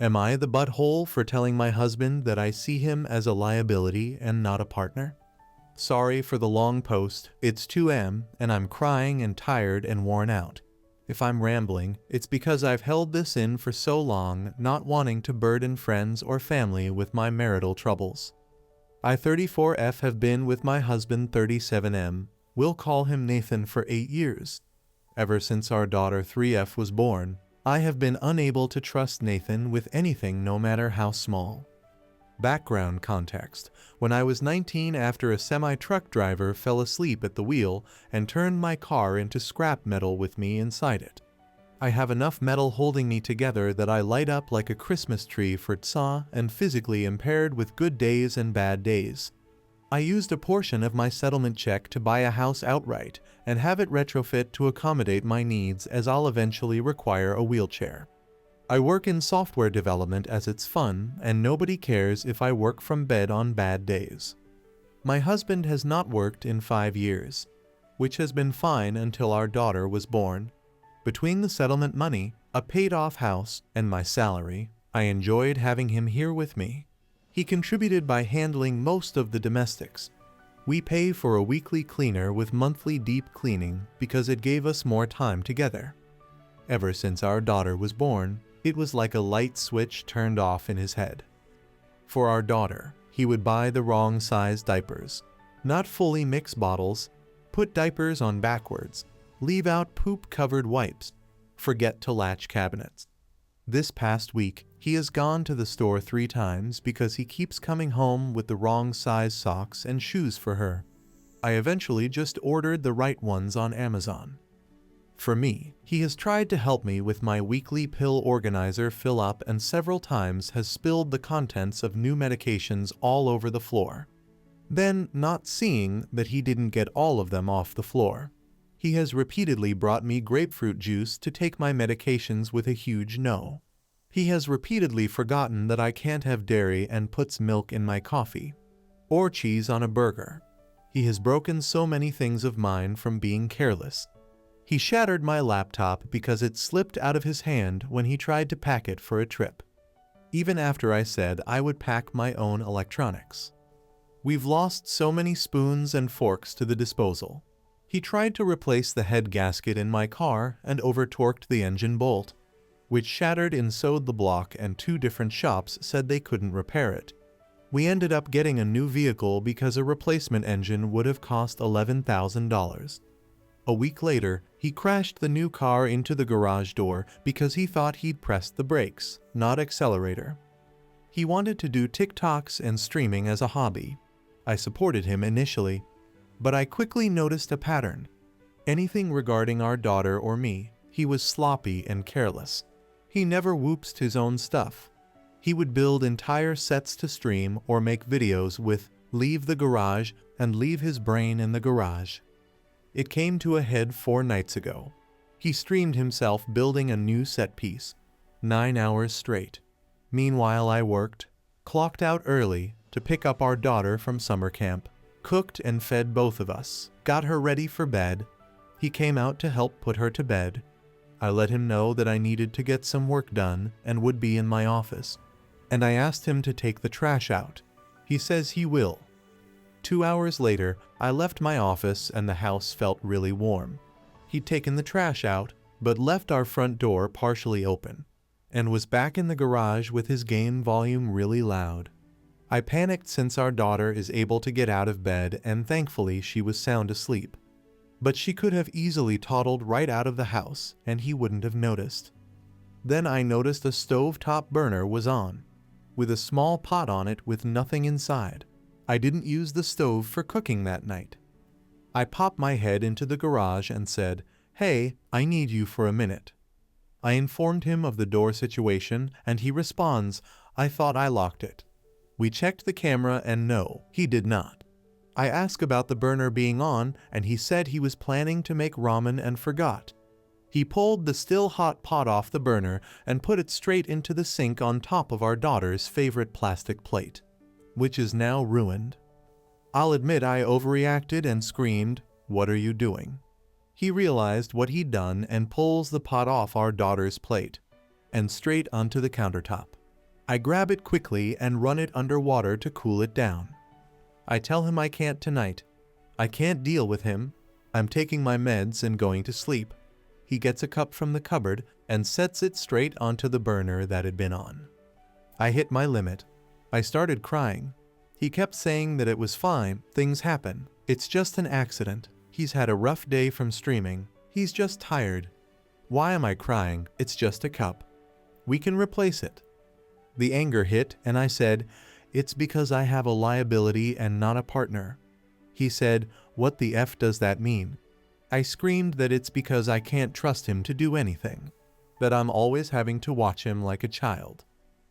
Am I the butthole for telling my husband that I see him as a liability and not a partner? Sorry for the long post, it's 2 a.m. and I'm crying and tired and worn out. If I'm rambling, it's because I've held this in for so long, not wanting to burden friends or family with my marital troubles. I 34F have been with my husband 37M, we'll call him Nathan, for 8 years. Ever since our daughter 3F was born, I have been unable to trust Nathan with anything, no matter how small. Background context: when I was 19, after a semi-truck driver fell asleep at the wheel and turned my car into scrap metal with me inside it. I have enough metal holding me together that I light up like a Christmas tree for TSA and physically impaired with good days and bad days. I used a portion of my settlement check to buy a house outright and have it retrofit to accommodate my needs, as I'll eventually require a wheelchair. I work in software development as it's fun, and nobody cares if I work from bed on bad days. My husband has not worked in 5 years, which has been fine until our daughter was born. Between the settlement money, a paid-off house, and my salary, I enjoyed having him here with me. He contributed by handling most of the domestics. We pay for a weekly cleaner with monthly deep cleaning because it gave us more time together. Ever since our daughter was born, it was like a light switch turned off in his head. For our daughter, he would buy the wrong size diapers, not fully mixed bottles, put diapers on backwards, leave out poop-covered wipes, forget to latch cabinets. This past week, he has gone to the store 3 times because he keeps coming home with the wrong size socks and shoes for her. I eventually just ordered the right ones on Amazon. For me, he has tried to help me with my weekly pill organizer fill up and several times has spilled the contents of new medications all over the floor. Then, not seeing that he didn't get all of them off the floor, he has repeatedly brought me grapefruit juice to take my medications with a huge no. He has repeatedly forgotten that I can't have dairy and puts milk in my coffee, or cheese on a burger. He has broken so many things of mine from being careless. He shattered my laptop because it slipped out of his hand when he tried to pack it for a trip, even after I said I would pack my own electronics. We've lost so many spoons and forks to the disposal. He tried to replace the head gasket in my car and over-torqued the engine bolt, which shattered and sewed the block, and 2 different shops said they couldn't repair it. We ended up getting a new vehicle because a replacement engine would have cost $11,000. A week later, he crashed the new car into the garage door because he thought he'd pressed the brakes, not accelerator. He wanted to do TikToks and streaming as a hobby. I supported him initially, but I quickly noticed a pattern. Anything regarding our daughter or me, he was sloppy and careless. He never whoopsed his own stuff. He would build entire sets to stream or make videos with "leave the garage" and leave his brain in the garage. It came to a head 4 nights ago. He streamed himself building a new set piece, 9 hours straight. Meanwhile, I worked, clocked out early to pick up our daughter from summer camp, cooked and fed both of us, got her ready for bed. He came out to help put her to bed. I let him know that I needed to get some work done and would be in my office, and I asked him to take the trash out. He says he will. 2 hours later, I left my office and the house felt really warm. He'd taken the trash out, but left our front door partially open, and was back in the garage with his game volume really loud. I panicked since our daughter is able to get out of bed, and thankfully she was sound asleep. But she could have easily toddled right out of the house, and he wouldn't have noticed. Then I noticed a stovetop burner was on, with a small pot on it with nothing inside. I didn't use the stove for cooking that night. I popped my head into the garage and said, "Hey, I need you for a minute." I informed him of the door situation, and he responds, "I thought I locked it." We checked the camera and no, he did not. I asked about the burner being on, and he said he was planning to make ramen and forgot. He pulled the still hot pot off the burner and put it straight into the sink on top of our daughter's favorite plastic plate, which is now ruined. I'll admit I overreacted and screamed, "What are you doing?" He realized what he'd done and pulls the pot off our daughter's plate and straight onto the countertop. I grab it quickly and run it underwater to cool it down. I tell him I can't tonight. I can't deal with him. I'm taking my meds and going to sleep. He gets a cup from the cupboard and sets it straight onto the burner that had been on. I hit my limit. I started crying. He kept saying that it was fine, things happen. It's just an accident. He's had a rough day from streaming. He's just tired. Why am I crying? It's just a cup. We can replace it. The anger hit and I said, it's because I have a liability and not a partner. He said, what the F does that mean? I screamed that it's because I can't trust him to do anything. That I'm always having to watch him like a child.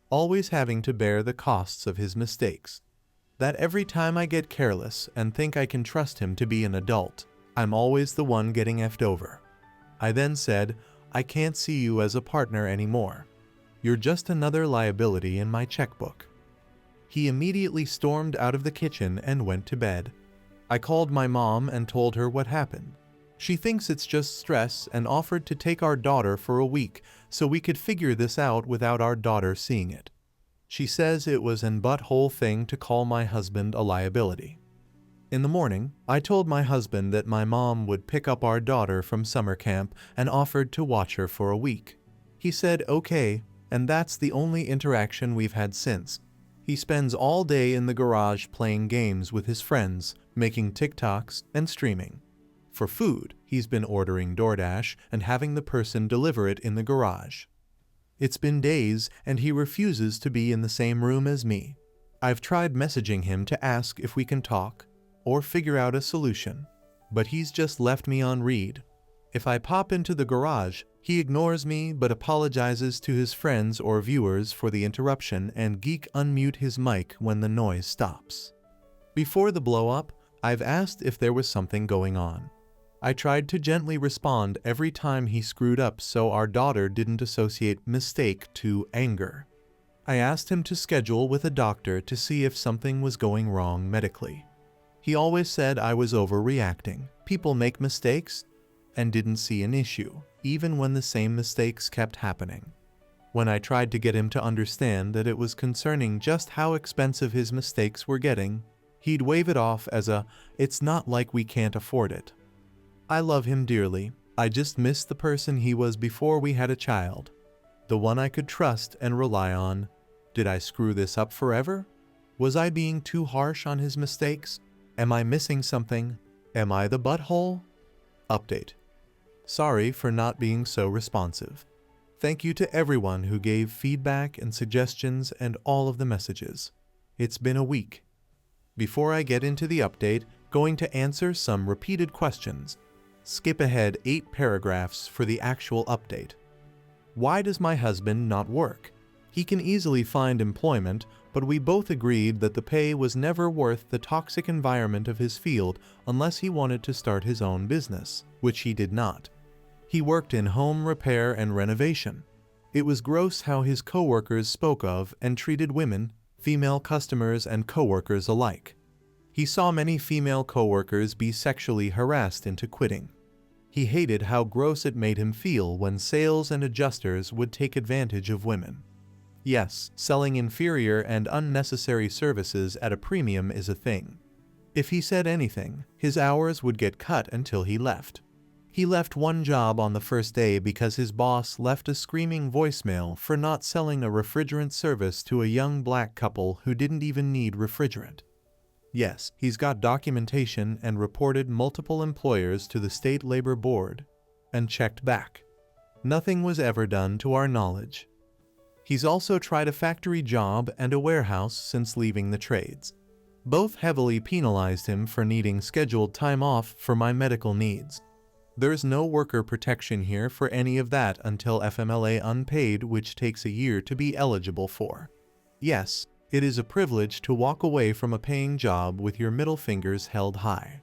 Always having to bear the costs of his mistakes. That every time I get careless and think I can trust him to be an adult, I'm always the one getting effed over. I then said, I can't see you as a partner anymore. You're just another liability in my checkbook. He immediately stormed out of the kitchen and went to bed. I called my mom and told her what happened. She thinks it's just stress and offered to take our daughter for a week so we could figure this out without our daughter seeing it. She says it was an butthole thing to call my husband a liability. In the morning, I told my husband that my mom would pick up our daughter from summer camp and offered to watch her for a week. He said okay, and that's the only interaction we've had since. He spends all day in the garage playing games with his friends, making TikToks, and streaming. For food, he's been ordering DoorDash and having the person deliver it in the garage. It's been days and he refuses to be in the same room as me. I've tried messaging him to ask if we can talk or figure out a solution, but he's just left me on read. If I pop into the garage, he ignores me but apologizes to his friends or viewers for the interruption and geek unmute his mic when the noise stops. Before the blow-up, I've asked if there was something going on. I tried to gently respond every time he screwed up so our daughter didn't associate mistake to anger. I asked him to schedule with a doctor to see if something was going wrong medically. He always said I was overreacting. People make mistakes and didn't see an issue, even when the same mistakes kept happening. When I tried to get him to understand that it was concerning just how expensive his mistakes were getting, he'd wave it off as it's not like we can't afford it. I love him dearly. I just miss the person he was before we had a child. The one I could trust and rely on. Did I screw this up forever? Was I being too harsh on his mistakes? Am I missing something? Am I the butthole? Update. Sorry for not being so responsive. Thank you to everyone who gave feedback and suggestions and all of the messages. It's been a week. Before I get into the update, going to answer some repeated questions. Skip ahead 8 paragraphs for the actual update. Why does my husband not work? He can easily find employment, but we both agreed that the pay was never worth the toxic environment of his field unless he wanted to start his own business, which he did not. He worked in home repair and renovation. It was gross how his coworkers spoke of and treated women, female customers and coworkers alike. He saw many female coworkers be sexually harassed into quitting. He hated how gross it made him feel when sales and adjusters would take advantage of women. Yes, selling inferior and unnecessary services at a premium is a thing. If he said anything, his hours would get cut until he left. He left one job on the first day because his boss left a screaming voicemail for not selling a refrigerant service to a young black couple who didn't even need refrigerant. Yes, he's got documentation and reported multiple employers to the State Labor Board and checked back. Nothing was ever done to our knowledge. He's also tried a factory job and a warehouse since leaving the trades. Both heavily penalized him for needing scheduled time off for my medical needs. There's no worker protection here for any of that until FMLA unpaid, which takes a year to be eligible for. Yes, it is a privilege to walk away from a paying job with your middle fingers held high.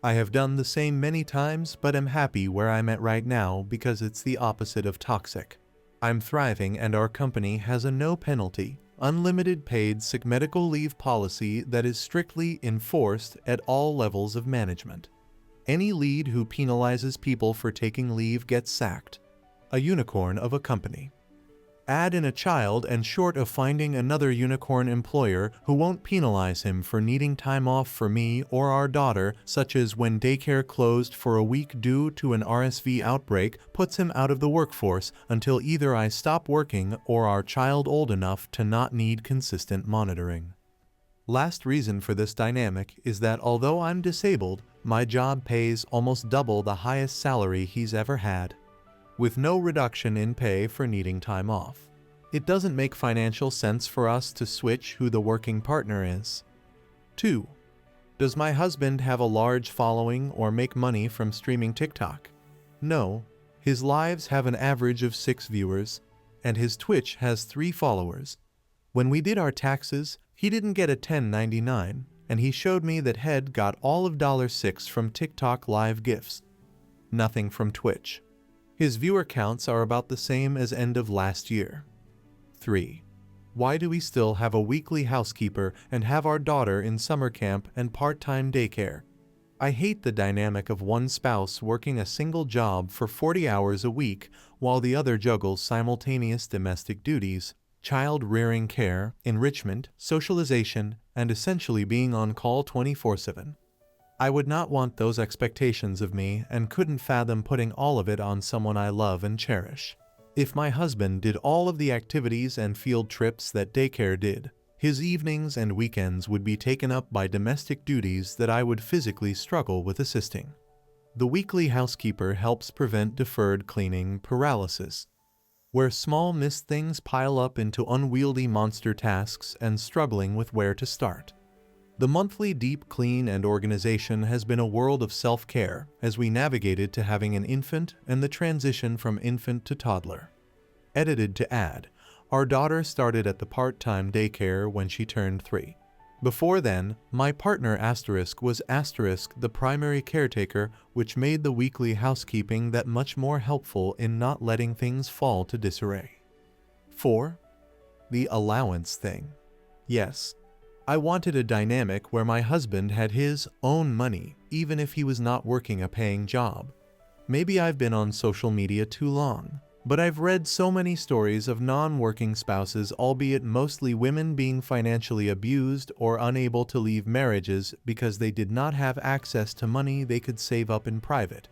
I have done the same many times, but am happy where I'm at right now because it's the opposite of toxic. I'm thriving and our company has a no penalty, unlimited paid sick medical leave policy that is strictly enforced at all levels of management. Any lead who penalizes people for taking leave gets sacked. A unicorn of a company. Add in a child and short of finding another unicorn employer who won't penalize him for needing time off for me or our daughter, such as when daycare closed for a week due to an RSV outbreak, puts him out of the workforce until either I stop working or our child old enough to not need consistent monitoring. Last reason for this dynamic is that although I'm disabled, my job pays almost double the highest salary he's ever had, with no reduction in pay for needing time off. It doesn't make financial sense for us to switch who the working partner is. 2. Does my husband have a large following or make money from streaming TikTok? No. His lives have an average of 6 viewers, and his Twitch has 3 followers. When we did our taxes, he didn't get a 1099, and he showed me that Head got all of $6 from TikTok live gifts. Nothing from Twitch. His viewer counts are about the same as end of last year. 3. Why do we still have a weekly housekeeper and have our daughter in summer camp and part-time daycare? I hate the dynamic of one spouse working a single job for 40 hours a week while the other juggles simultaneous domestic duties, child-rearing care, enrichment, socialization, and essentially being on call 24/7. I would not want those expectations of me and couldn't fathom putting all of it on someone I love and cherish. If my husband did all of the activities and field trips that daycare did, his evenings and weekends would be taken up by domestic duties that I would physically struggle with assisting. The weekly housekeeper helps prevent deferred cleaning paralysis, where small missed things pile up into unwieldy monster tasks and struggling with where to start. The monthly deep clean and organization has been a world of self-care as we navigated to having an infant and the transition from infant to toddler. Edited to add, our daughter started at the part-time daycare when she turned 3. Before then, my partner was the primary caretaker, which made the weekly housekeeping that much more helpful in not letting things fall to disarray. 4. The allowance thing. Yes. I wanted a dynamic where my husband had his own money, even if he was not working a paying job. Maybe I've been on social media too long, but I've read so many stories of non-working spouses, albeit mostly women, being financially abused or unable to leave marriages because they did not have access to money they could save up in private.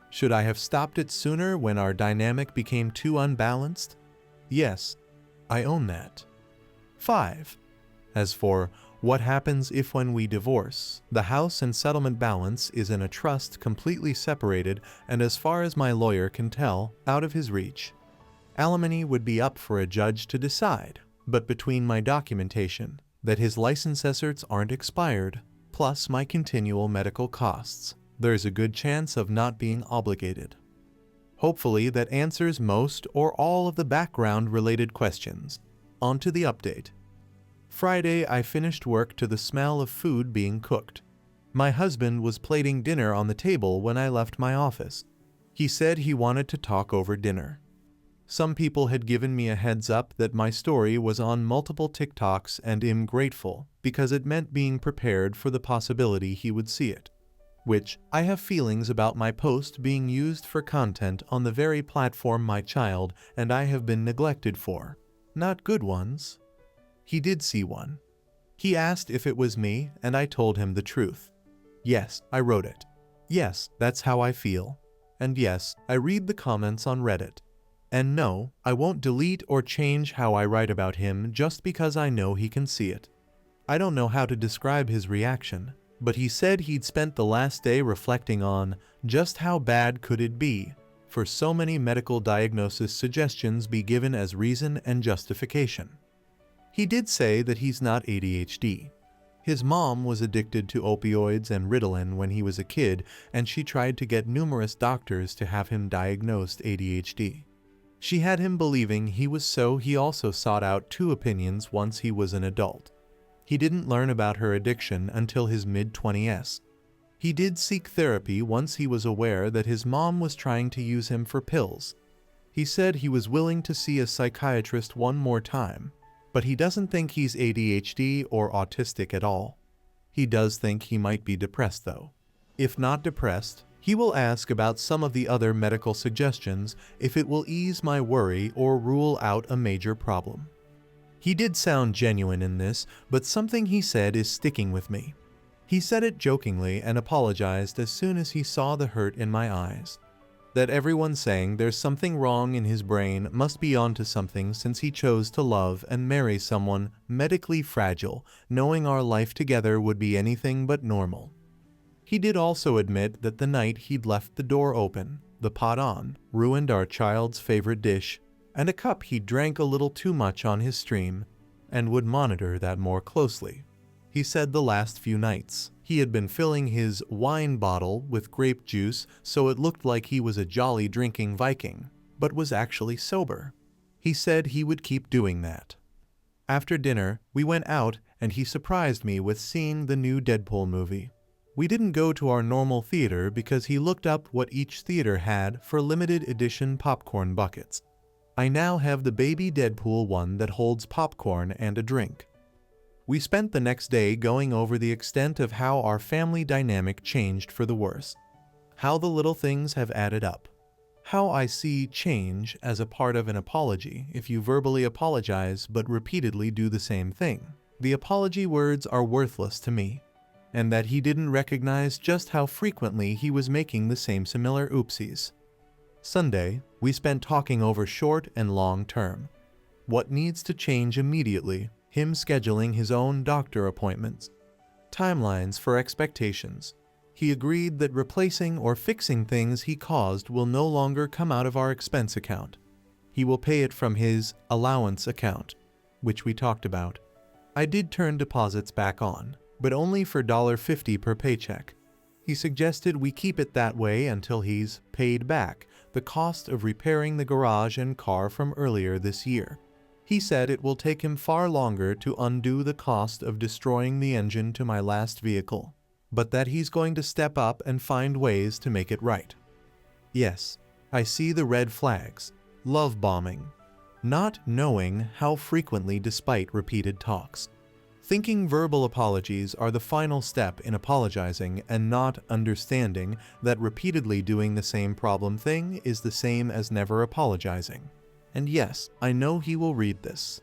Should I have stopped it sooner when our dynamic became too unbalanced? Yes, I own that. 5. As for what happens if when we divorce, the house and settlement balance is in a trust completely separated and, as far as my lawyer can tell, out of his reach. Alimony would be up for a judge to decide, but between my documentation, that his license asserts aren't expired, plus my continual medical costs, there's a good chance of not being obligated. Hopefully that answers most or all of the background-related questions. On to the update. Friday, I finished work to the smell of food being cooked. My husband was plating dinner on the table when I left my office. He said he wanted to talk over dinner. Some people had given me a heads up that my story was on multiple TikToks, and I'm grateful because it meant being prepared for the possibility he would see it. Which, I have feelings about my post being used for content on the very platform my child and I have been neglected for. Not good ones. He did see one. He asked if it was me, and I told him the truth. Yes, I wrote it. Yes, that's how I feel. And yes, I read the comments on Reddit. And no, I won't delete or change how I write about him just because I know he can see it. I don't know how to describe his reaction, but he said he'd spent the last day reflecting on just how bad could it be for so many medical diagnosis suggestions be given as reason and justification. He did say that he's not ADHD. His mom was addicted to opioids and Ritalin when he was a kid, and she tried to get numerous doctors to have him diagnosed ADHD. She had him believing he was, so he also sought out 2 opinions once he was an adult. He didn't learn about her addiction until his mid-20s. He did seek therapy once he was aware that his mom was trying to use him for pills. He said he was willing to see a psychiatrist one more time, but he doesn't think he's ADHD or autistic at all. He does think he might be depressed though. If not depressed, He will ask about some of the other medical suggestions if it will ease my worry or rule out a major problem. He did sound genuine in this, but something he said is sticking with me. He said it jokingly and apologized as soon as he saw the hurt in my eyes. That everyone saying there's something wrong in his brain must be onto something since he chose to love and marry someone medically fragile, knowing our life together would be anything but normal. He did also admit that the night he'd left the door open, the pot on, ruined our child's favorite dish, and a cup he drank a little too much on his stream, and would monitor that more closely. He said the last few nights, he had been filling his wine bottle with grape juice so it looked like he was a jolly drinking Viking, but was actually sober. He said he would keep doing that. After dinner, we went out and he surprised me with seeing the new Deadpool movie. We didn't go to our normal theater because he looked up what each theater had for limited edition popcorn buckets. I now have the baby Deadpool one that holds popcorn and a drink. We spent the next day going over the extent of how our family dynamic changed for the worse. How the little things have added up. How I see change as a part of an apology if you verbally apologize but repeatedly do the same thing. The apology words are worthless to me. And that he didn't recognize just how frequently he was making the same similar oopsies. Sunday, we spent talking over short and long term. What needs to change immediately, him scheduling his own doctor appointments. Timelines for expectations. He agreed that replacing or fixing things he caused will no longer come out of our expense account. He will pay it from his allowance account, which we talked about. I did turn deposits back on, but only for $1.50 per paycheck. He suggested we keep it that way until he's paid back the cost of repairing the garage and car from earlier this year. He said it will take him far longer to undo the cost of destroying the engine to my last vehicle, but that he's going to step up and find ways to make it right. Yes, I see the red flags. Love bombing. Not knowing how frequently despite repeated talks. Thinking verbal apologies are the final step in apologizing and not understanding that repeatedly doing the same problem thing is the same as never apologizing. And yes, I know he will read this.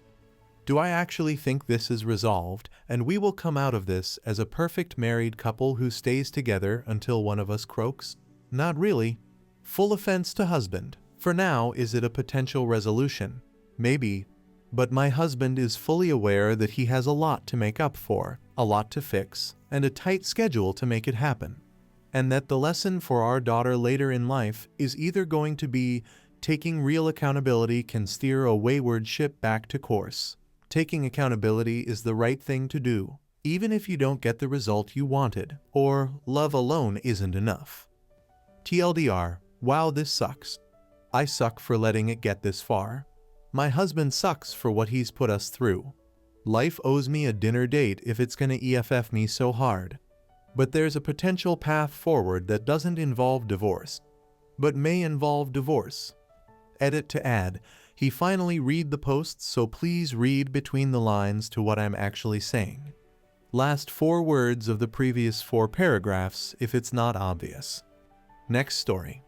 Do I actually think this is resolved and we will come out of this as a perfect married couple who stays together until one of us croaks? Not really. Full offense to husband. For now, is it a potential resolution? Maybe. But my husband is fully aware that he has a lot to make up for, a lot to fix, and a tight schedule to make it happen. And that the lesson for our daughter later in life is either going to be taking real accountability can steer a wayward ship back to course. Taking accountability is the right thing to do, even if you don't get the result you wanted, or love alone isn't enough. TLDR, wow, this sucks. I suck for letting it get this far. My husband sucks for what he's put us through. Life owes me a dinner date if it's gonna EFF me so hard. But there's a potential path forward that doesn't involve divorce, but may involve divorce. Edit to add, he finally read the posts, so please read between the lines to what I'm actually saying. Last 4 words of the previous 4 paragraphs if it's not obvious. Next story.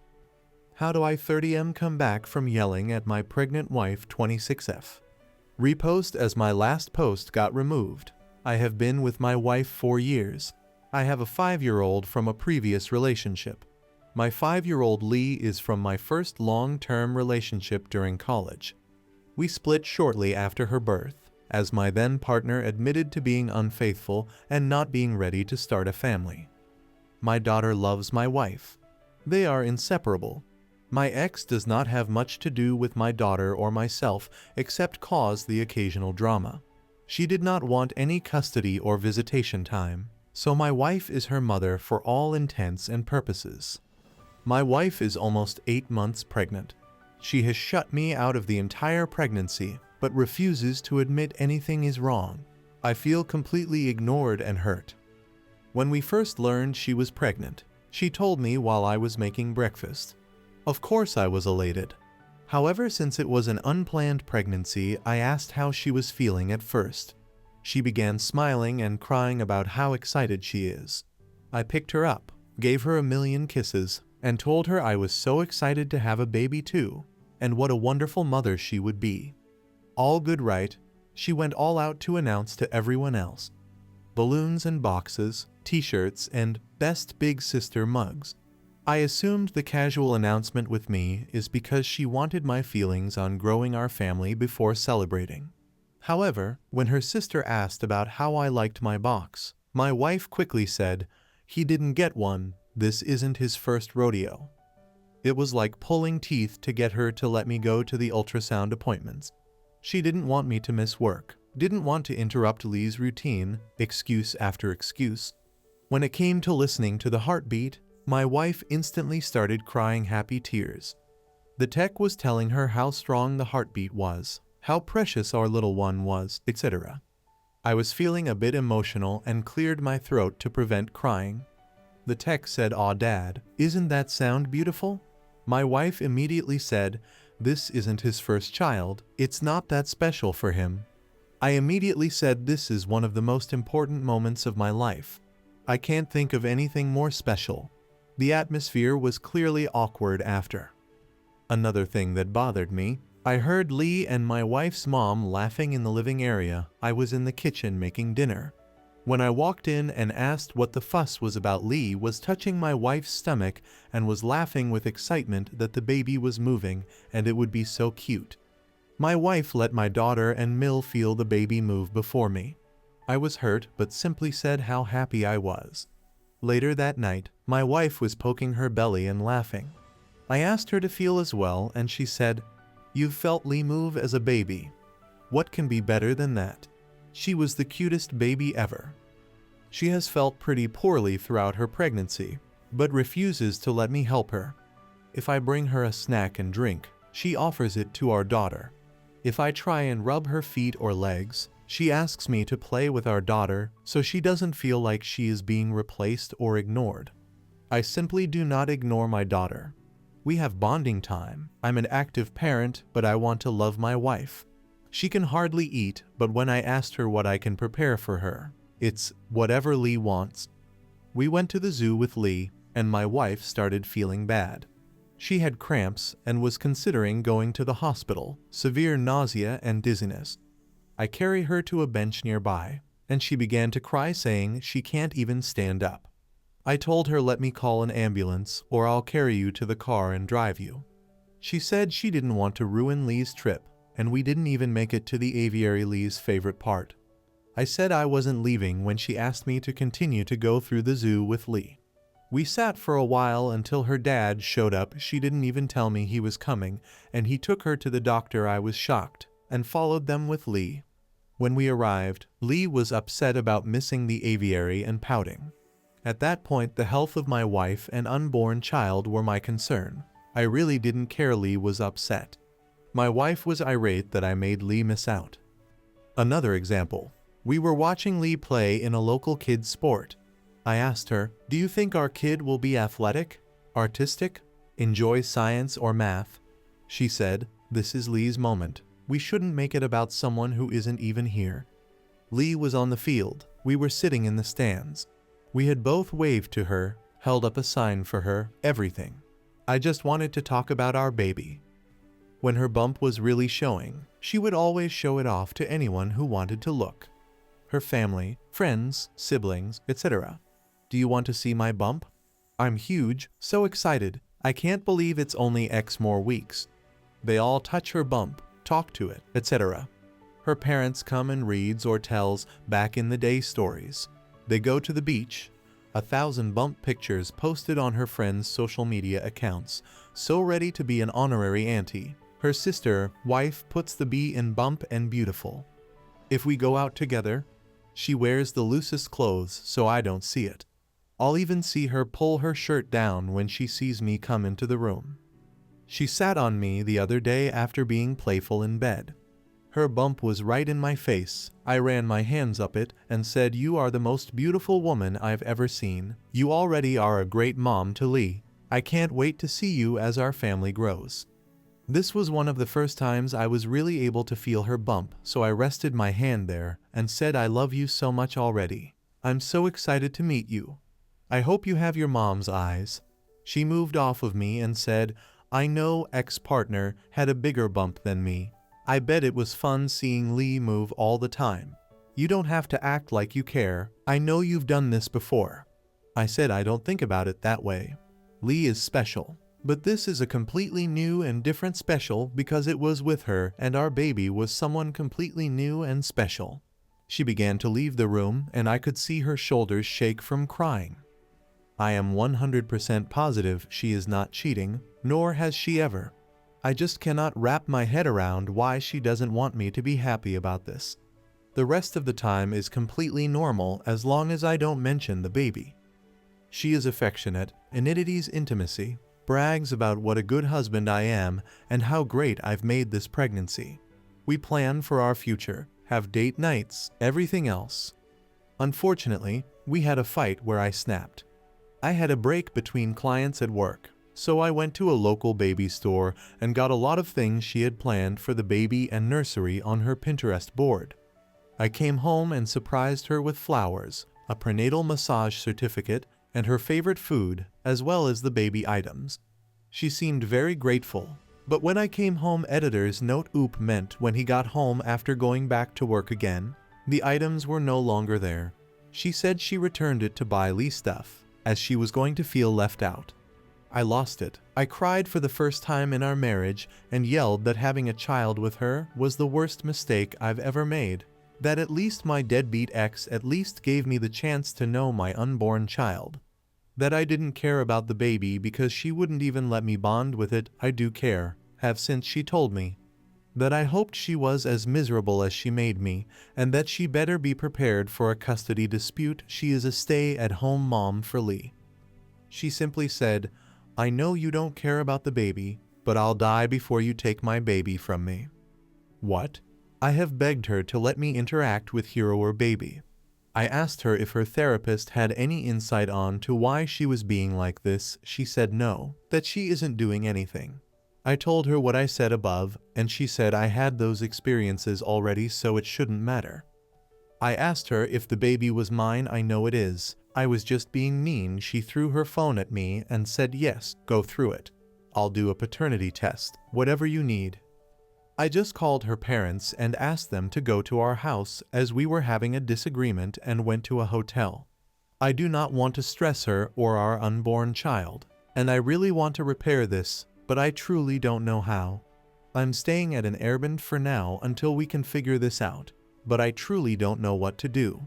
How do I 30M come back from yelling at my pregnant wife 26F? Repost as my last post got removed. I have been with my wife 4 years. I have a 5-year-old from a previous relationship. My 5-year-old Lee is from my first long-term relationship during college. We split shortly after her birth, as my then partner admitted to being unfaithful and not being ready to start a family. My daughter loves my wife. They are inseparable. My ex does not have much to do with my daughter or myself except cause the occasional drama. She did not want any custody or visitation time, so my wife is her mother for all intents and purposes. My wife is almost 8 months pregnant. She has shut me out of the entire pregnancy, but refuses to admit anything is wrong. I feel completely ignored and hurt. When we first learned she was pregnant, she told me while I was making breakfast. Of course I was elated. However, since it was an unplanned pregnancy, I asked how she was feeling at first. She began smiling and crying about how excited she is. I picked her up, gave her a million kisses, and told her I was so excited to have a baby too, and what a wonderful mother she would be. All good, right? She went all out to announce to everyone else. Balloons and boxes, t-shirts, and best big sister mugs. I assumed the casual announcement with me is because she wanted my feelings on growing our family before celebrating. However, when her sister asked about how I liked my box, my wife quickly said, "He didn't get one, this isn't his first rodeo." It was like pulling teeth to get her to let me go to the ultrasound appointments. She didn't want me to miss work, didn't want to interrupt Lee's routine, excuse after excuse. When it came to listening to the heartbeat, my wife instantly started crying happy tears. The tech was telling her how strong the heartbeat was, how precious our little one was, etc. I was feeling a bit emotional and cleared my throat to prevent crying. The tech said, "Aw Dad, isn't that sound beautiful?" My wife immediately said, "This isn't his first child, it's not that special for him." I immediately said, "This is one of the most important moments of my life. I can't think of anything more special." The atmosphere was clearly awkward after. Another thing that bothered me, I heard Lee and my wife's mom laughing in the living area. I was in the kitchen making dinner. When I walked in and asked what the fuss was about, Lee was touching my wife's stomach and was laughing with excitement that the baby was moving and it would be so cute. My wife let my daughter and Mill feel the baby move before me. I was hurt but simply said how happy I was. Later that night, my wife was poking her belly and laughing. I asked her to feel as well and she said, "You've felt Lee move as a baby. What can be better than that? She was the cutest baby ever." She has felt pretty poorly throughout her pregnancy, but refuses to let me help her. If I bring her a snack and drink, she offers it to our daughter. If I try and rub her feet or legs, she asks me to play with our daughter so she doesn't feel like she is being replaced or ignored. I simply do not ignore my daughter. We have bonding time. I'm an active parent, but I want to love my wife. She can hardly eat, but when I asked her what I can prepare for her, it's whatever Lee wants. We went to the zoo with Lee, and my wife started feeling bad. She had cramps and was considering going to the hospital, severe nausea and dizziness. I carry her to a bench nearby, and she began to cry saying she can't even stand up. I told her, "Let me call an ambulance or I'll carry you to the car and drive you." She said she didn't want to ruin Lee's trip, and we didn't even make it to the aviary, Lee's favorite part. I said I wasn't leaving when she asked me to continue to go through the zoo with Lee. We sat for a while until her dad showed up. She didn't even tell me he was coming, and he took her to the doctor. I was shocked and followed them with Lee. When we arrived, Lee was upset about missing the aviary and pouting. At that point, the health of my wife and unborn child were my concern. I really didn't care Lee was upset. My wife was irate that I made Lee miss out. Another example. We were watching Lee play in a local kids' sport. I asked her, "Do you think our kid will be athletic, artistic, enjoy science or math?" She said, "This is Lee's moment. We shouldn't make it about someone who isn't even here." Lee was on the field. We were sitting in the stands. We had both waved to her, held up a sign for her, everything. I just wanted to talk about our baby. When her bump was really showing, she would always show it off to anyone who wanted to look. Her family, friends, siblings, etc. "Do you want to see my bump? I'm huge, so excited. I can't believe it's only X more weeks." They all touch her bump, talk to it, etc. Her parents come and reads or tells back in the day stories. They go to the beach. 1,000 bump pictures posted on her friends' social media accounts, so ready to be an honorary auntie. Her sister, wife, puts the B in bump and beautiful. If we go out together, she wears the loosest clothes so I don't see it. I'll even see her pull her shirt down when she sees me come into the room. She sat on me the other day after being playful in bed. Her bump was right in my face. I ran my hands up it and said, "You are the most beautiful woman I've ever seen. You already are a great mom to Lee. I can't wait to see you as our family grows." This was one of the first times I was really able to feel her bump, so I rested my hand there and said, "I love you so much already. I'm so excited to meet you." I hope you have your mom's eyes. She moved off of me and said, I know ex-partner had a bigger bump than me. I bet it was fun seeing Lee move all the time. You don't have to act like you care. I know you've done this before. I said I don't think about it that way. Lee is special. But this is a completely new and different special because it was with her and our baby was someone completely new and special. She began to leave the room and I could see her shoulders shake from crying. I am 100% positive she is not cheating, nor has she ever. I just cannot wrap my head around why she doesn't want me to be happy about this. The rest of the time is completely normal as long as I don't mention the baby. She is affectionate, inidities intimacy, brags about what a good husband I am and how great I've made this pregnancy. We plan for our future, have date nights, everything else. Unfortunately, we had a fight where I snapped. I had a break between clients at work, so I went to a local baby store and got a lot of things she had planned for the baby and nursery on her Pinterest board. I came home and surprised her with flowers, a prenatal massage certificate, and her favorite food, as well as the baby items. She seemed very grateful, but when I came home editor's note oop meant when he got home after going back to work again, the items were no longer there. She said she returned it to buy Lee stuff, as she was going to feel left out. I lost it. I cried for the first time in our marriage and yelled that having a child with her was the worst mistake I've ever made. That at least my deadbeat ex at least gave me the chance to know my unborn child. That I didn't care about the baby because she wouldn't even let me bond with it. I do care, have since she told me. That I hoped she was as miserable as she made me, and that she better be prepared for a custody dispute. She is a stay-at-home mom for Lee. She simply said, I know you don't care about the baby, but I'll die before you take my baby from me. What? I have begged her to let me interact with Hero or Baby. I asked her if her therapist had any insight on to why she was being like this. She said no, that she isn't doing anything. I told her what I said above, and she said I had those experiences already so it shouldn't matter. I asked her if the baby was mine. I know it is. I was just being mean. She threw her phone at me and said yes, go through it. I'll do a paternity test, whatever you need. I just called her parents and asked them to go to our house as we were having a disagreement and went to a hotel. I do not want to stress her or our unborn child, and I really want to repair this, but I truly don't know how. I'm staying at an Airbnb for now until we can figure this out, but I truly don't know what to do.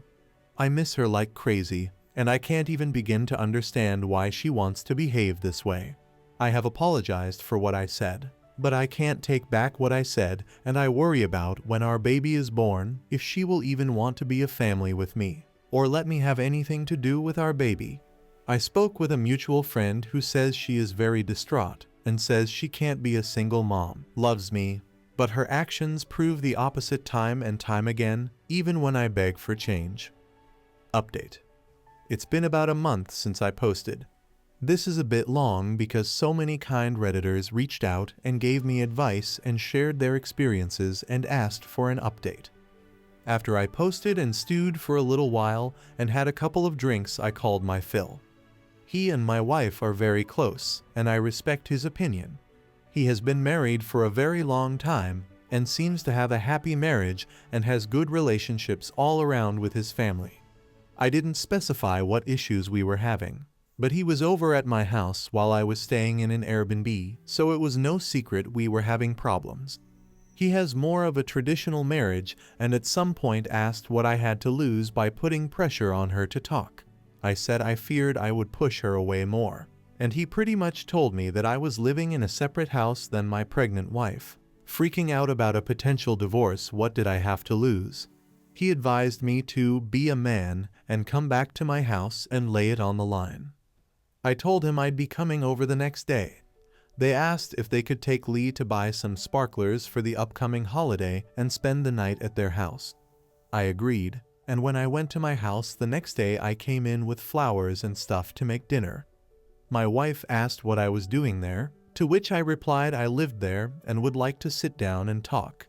I miss her like crazy, and I can't even begin to understand why she wants to behave this way. I have apologized for what I said, but I can't take back what I said, and I worry about when our baby is born if she will even want to be a family with me, or let me have anything to do with our baby. I spoke with a mutual friend who says she is very distraught and says she can't be a single mom, loves me, but her actions prove the opposite time and time again, even when I beg for change. Update. It's been about a month since I posted. This is a bit long because so many kind Redditors reached out and gave me advice and shared their experiences and asked for an update. After I posted and stewed for a little while and had a couple of drinks, I called my fill. He and my wife are very close, and I respect his opinion. He has been married for a very long time and seems to have a happy marriage and has good relationships all around with his family. I didn't specify what issues we were having, but he was over at my house while I was staying in an Airbnb, so it was no secret we were having problems. He has more of a traditional marriage and at some point asked what I had to lose by putting pressure on her to talk. I said I feared I would push her away more, and he pretty much told me that I was living in a separate house than my pregnant wife. Freaking out about a potential divorce, what did I have to lose? He advised me to be a man and come back to my house and lay it on the line. I told him I'd be coming over the next day. They asked if they could take Lee to buy some sparklers for the upcoming holiday and spend the night at their house. I agreed, and when I went to my house the next day I came in with flowers and stuff to make dinner. My wife asked what I was doing there, to which I replied I lived there and would like to sit down and talk.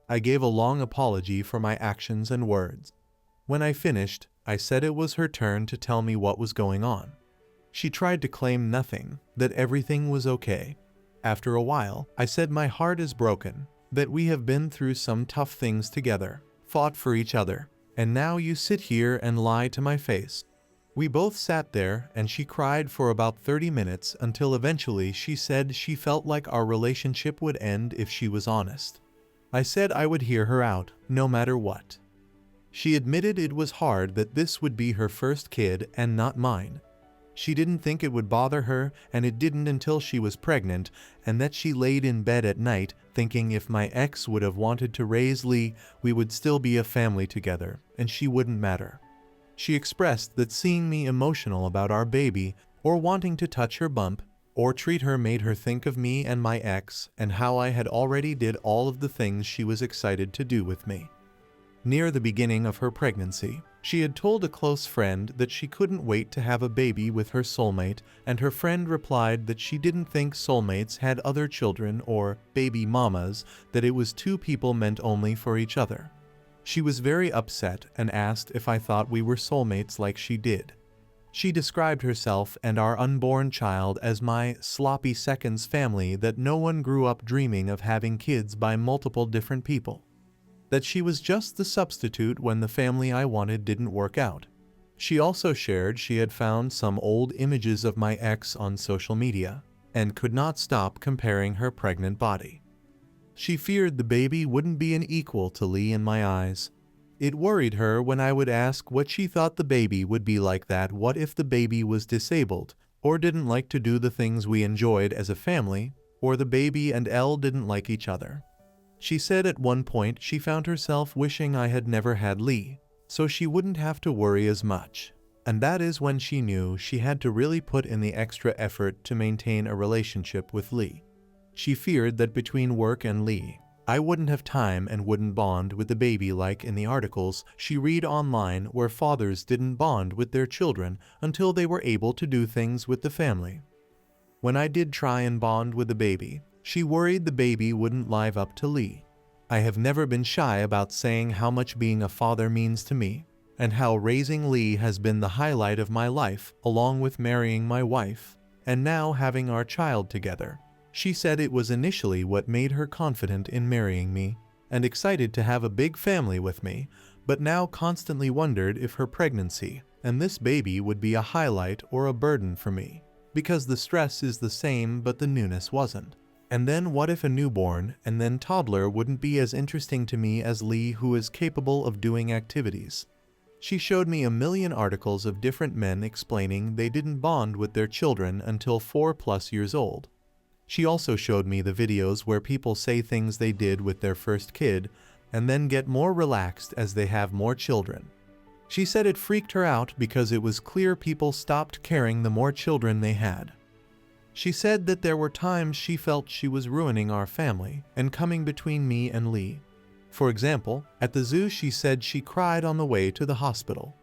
I gave a long apology for my actions and words. When I finished, I said it was her turn to tell me what was going on. She tried to claim nothing, that everything was okay. After a while, I said my heart is broken, that we have been through some tough things together, fought for each other, and now you sit here and lie to my face. We both sat there and she cried for about 30 minutes until eventually she said she felt like our relationship would end if she was honest. I said I would hear her out, no matter what. She admitted it was hard that this would be her first kid and not mine. She didn't think it would bother her, and it didn't until she was pregnant, and that she laid in bed at night thinking if my ex would have wanted to raise Lee, we would still be a family together, and she wouldn't matter. She expressed that seeing me emotional about our baby, or wanting to touch her bump, or treat her made her think of me and my ex, and how I had already did all of the things she was excited to do with me. Near the beginning of her pregnancy, she had told a close friend that she couldn't wait to have a baby with her soulmate, and her friend replied that she didn't think soulmates had other children or baby mamas, that it was two people meant only for each other. She was very upset and asked if I thought we were soulmates like she did. She described herself and our unborn child as my sloppy seconds family, that no one grew up dreaming of having kids by multiple different people. That she was just the substitute when the family I wanted didn't work out. She also shared she had found some old images of my ex on social media, and could not stop comparing her pregnant body. She feared the baby wouldn't be an equal to Lee in my eyes. It worried her when I would ask what she thought the baby would be like. That what if the baby was disabled, or didn't like to do the things we enjoyed as a family, or the baby and Elle didn't like each other. She said at one point she found herself wishing I had never had Lee, so she wouldn't have to worry as much. And that is when she knew she had to really put in the extra effort to maintain a relationship with Lee. She feared that between work and Lee, I wouldn't have time and wouldn't bond with the baby like in the articles she read online where fathers didn't bond with their children until they were able to do things with the family. When I did try and bond with the baby, she worried the baby wouldn't live up to Lee. I have never been shy about saying how much being a father means to me, and how raising Lee has been the highlight of my life, along with marrying my wife, and now having our child together. She said it was initially what made her confident in marrying me, and excited to have a big family with me, but now constantly wondered if her pregnancy and this baby would be a highlight or a burden for me, because the stress is the same but the newness wasn't. And then what if a newborn and then toddler wouldn't be as interesting to me as Lee, who is capable of doing activities? She showed me a million articles of different men explaining they didn't bond with their children until 4+ years old. She also showed me the videos where people say things they did with their first kid and then get more relaxed as they have more children. She said it freaked her out because it was clear people stopped caring the more children they had. She said that there were times she felt she was ruining our family and coming between me and Lee. For example, at the zoo she said she cried on the way to the hospital.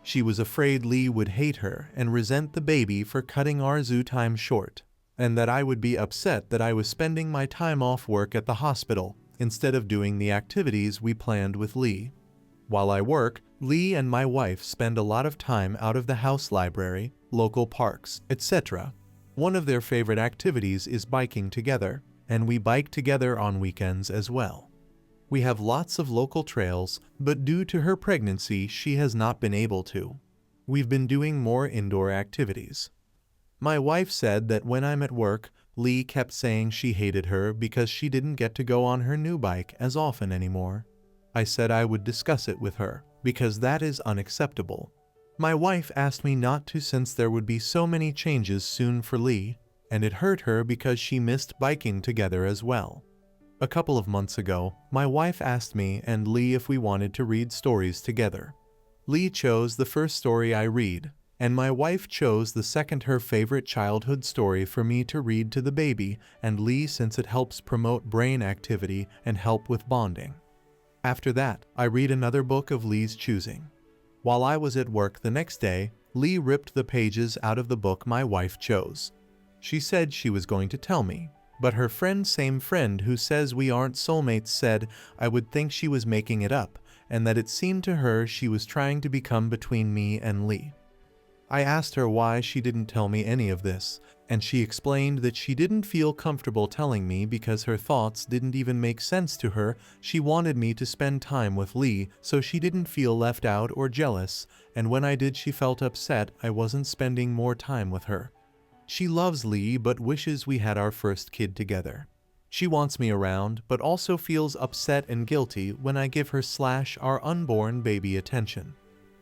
She was afraid Lee would hate her and resent the baby for cutting our zoo time short, and that I would be upset that I was spending my time off work at the hospital instead of doing the activities we planned with Lee. While I work, Lee and my wife spend a lot of time out of the house library, local parks, etc. One of their favorite activities is biking together, and we bike together on weekends as well. We have lots of local trails, but due to her pregnancy, she has not been able to. We've been doing more indoor activities. My wife said that when I'm at work, Lee kept saying she hated her because she didn't get to go on her new bike as often anymore. I said I would discuss it with her, because that is unacceptable. My wife asked me not to since there would be so many changes soon for Lee, and it hurt her because she missed biking together as well. A couple of months ago, my wife asked me and Lee if we wanted to read stories together. Lee chose the first story I read, and my wife chose the second, her favorite childhood story, for me to read to the baby and Lee, since it helps promote brain activity and help with bonding. After that, I read another book of Lee's choosing. While I was at work the next day, Lee ripped the pages out of the book my wife chose. She said she was going to tell me, but her same friend who says we aren't soulmates, said I would think she was making it up, and that it seemed to her she was trying to become between me and Lee. I asked her why she didn't tell me any of this, and she explained that she didn't feel comfortable telling me because her thoughts didn't even make sense to her. She wanted me to spend time with Lee so she didn't feel left out or jealous, and when I did she felt upset I wasn't spending more time with her. She loves Lee but wishes we had our first kid together. She wants me around but also feels upset and guilty when I give her/our unborn baby attention.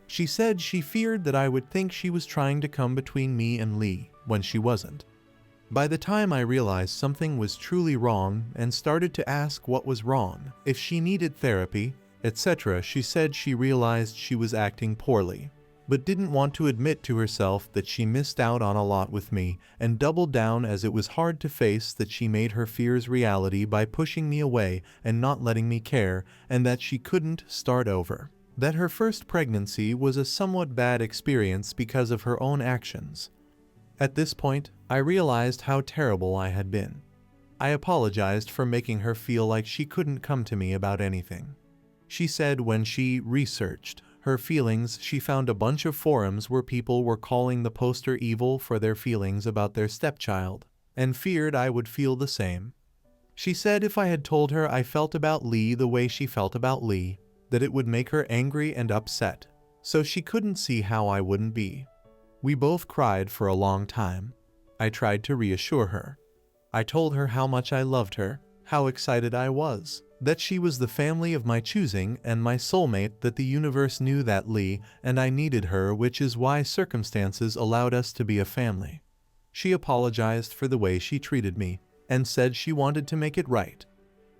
She said she feared that I would think she was trying to come between me and Lee, when she wasn't. By the time I realized something was truly wrong and started to ask what was wrong, if she needed therapy, etc., she said she realized she was acting poorly, but didn't want to admit to herself that she missed out on a lot with me, and doubled down as it was hard to face that she made her fears reality by pushing me away and not letting me care, and that she couldn't start over. That her first pregnancy was a somewhat bad experience because of her own actions. At this point, I realized how terrible I had been. I apologized for making her feel like she couldn't come to me about anything. She said when she researched her feelings, she found a bunch of forums where people were calling the poster evil for their feelings about their stepchild, and feared I would feel the same. She said if I had told her I felt about Lee the way she felt about Lee, that it would make her angry and upset, so she couldn't see how I wouldn't be. We both cried for a long time. I tried to reassure her. I told her how much I loved her, how excited I was, that she was the family of my choosing and my soulmate, that the universe knew that Lee and I needed her, which is why circumstances allowed us to be a family. She apologized for the way she treated me, and said she wanted to make it right.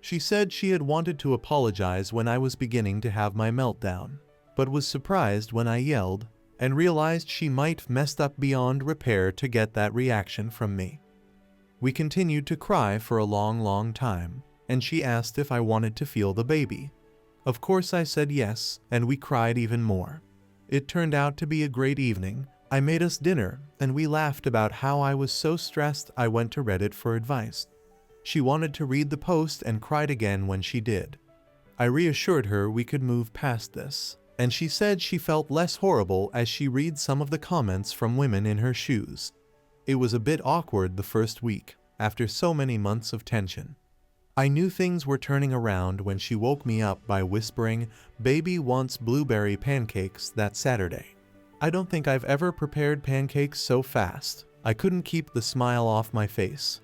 She said she had wanted to apologize when I was beginning to have my meltdown, but was surprised when I yelled, and realized she might messed up beyond repair to get that reaction from me. We continued to cry for a long time, and she asked if I wanted to feel the baby. Of course I said yes, and we cried even more. It turned out to be a great evening. I made us dinner, and we laughed about how I was so stressed I went to Reddit for advice. She wanted to read the post and cried again when she did. I reassured her we could move past this, and she said she felt less horrible as she read some of the comments from women in her shoes. It was a bit awkward the first week, after so many months of tension. I knew things were turning around when she woke me up by whispering, "Baby wants blueberry pancakes," that Saturday. I don't think I've ever prepared pancakes so fast. I couldn't keep the smile off my face.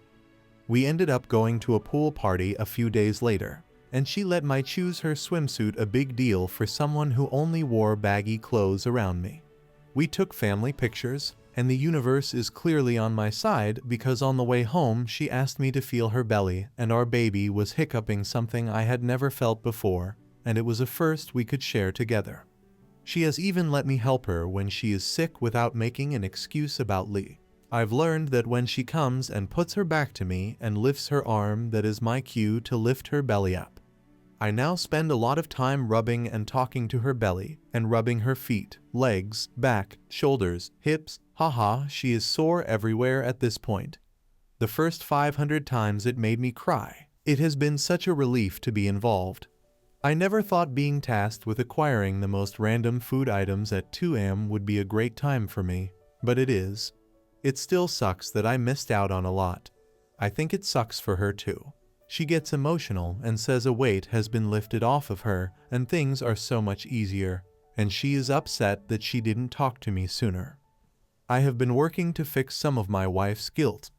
We ended up going to a pool party a few days later, and she let me choose her swimsuit, a big deal for someone who only wore baggy clothes around me. We took family pictures, and the universe is clearly on my side because on the way home she asked me to feel her belly, and our baby was hiccuping something I had never felt before, and it was a first we could share together. She has even let me help her when she is sick without making an excuse about Lee. I've learned that when she comes and puts her back to me and lifts her arm, that is my cue to lift her belly up. I now spend a lot of time rubbing and talking to her belly, and rubbing her feet, legs, back, shoulders, hips. Haha, she is sore everywhere at this point. The first 500 times it made me cry. It has been such a relief to be involved. I never thought being tasked with acquiring the most random food items at 2 a.m. would be a great time for me, but it is. It still sucks that I missed out on a lot. I think it sucks for her too. She gets emotional and says a weight has been lifted off of her and things are so much easier, and she is upset that she didn't talk to me sooner. I have been working to fix some of my wife's guilt.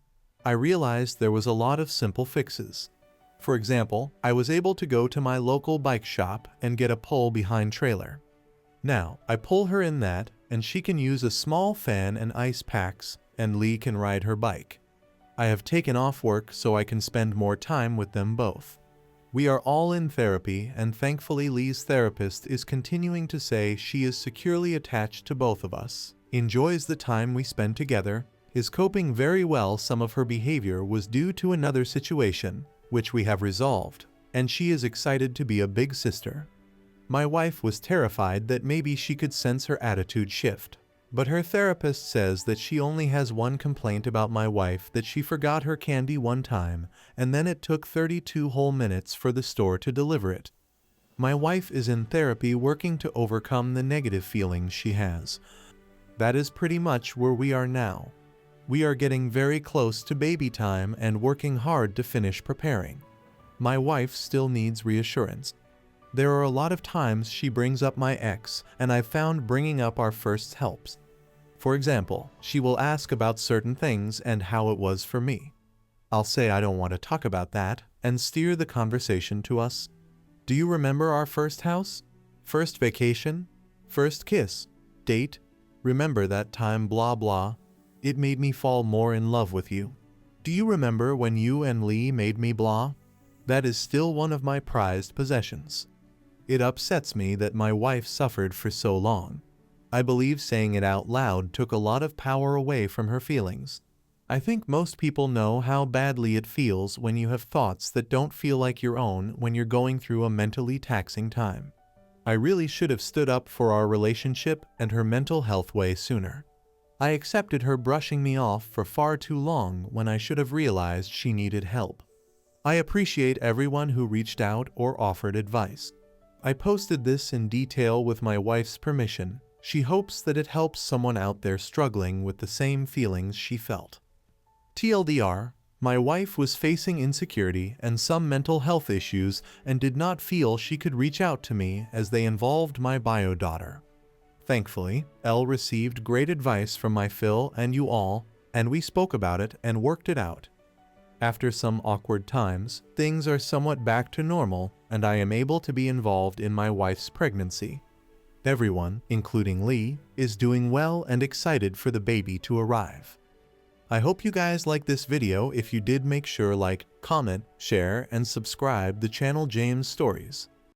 I realized there was a lot of simple fixes. For example, I was able to go to my local bike shop and get a pull-behind trailer. Now, I pull her in that, and she can use a small fan and ice packs, and Lee can ride her bike. I have taken off work so I can spend more time with them both. We are all in therapy, and thankfully Lee's therapist is continuing to say she is securely attached to both of us, enjoys the time we spend together, is coping very well. Some of her behavior was due to another situation, which we have resolved, and she is excited to be a big sister. My wife was terrified that maybe she could sense her attitude shift, but her therapist says that she only has one complaint about my wife, that she forgot her candy one time, and then it took 32 whole minutes for the store to deliver it. My wife is in therapy working to overcome the negative feelings she has. That is pretty much where we are now. We are getting very close to baby time and working hard to finish preparing. My wife still needs reassurance. There are a lot of times she brings up my ex, and I've found bringing up our firsts helps. For example, she will ask about certain things and how it was for me. I'll say I don't want to talk about that, and steer the conversation to us. Do you remember our first house? First vacation? First kiss? Date? Remember that time blah blah? It made me fall more in love with you. Do you remember when you and Lee made me blah? That is still one of my prized possessions. It upsets me that my wife suffered for so long. I believe saying it out loud took a lot of power away from her feelings. I think most people know how badly it feels when you have thoughts that don't feel like your own when you're going through a mentally taxing time. I really should have stood up for our relationship and her mental health way sooner. I accepted her brushing me off for far too long when I should have realized she needed help. I appreciate everyone who reached out or offered advice. I posted this in detail with my wife's permission. She hopes that it helps someone out there struggling with the same feelings she felt. TLDR, my wife was facing insecurity and some mental health issues and did not feel she could reach out to me as they involved my bio daughter. Thankfully, Elle received great advice from my Phil and you all, and we spoke about it and worked it out. After some awkward times, things are somewhat back to normal and I am able to be involved in my wife's pregnancy. Everyone, including Lee, is doing well and excited for the baby to arrive. I hope you guys like this video. If you did, make sure like, comment, share, and subscribe the channel James Stories.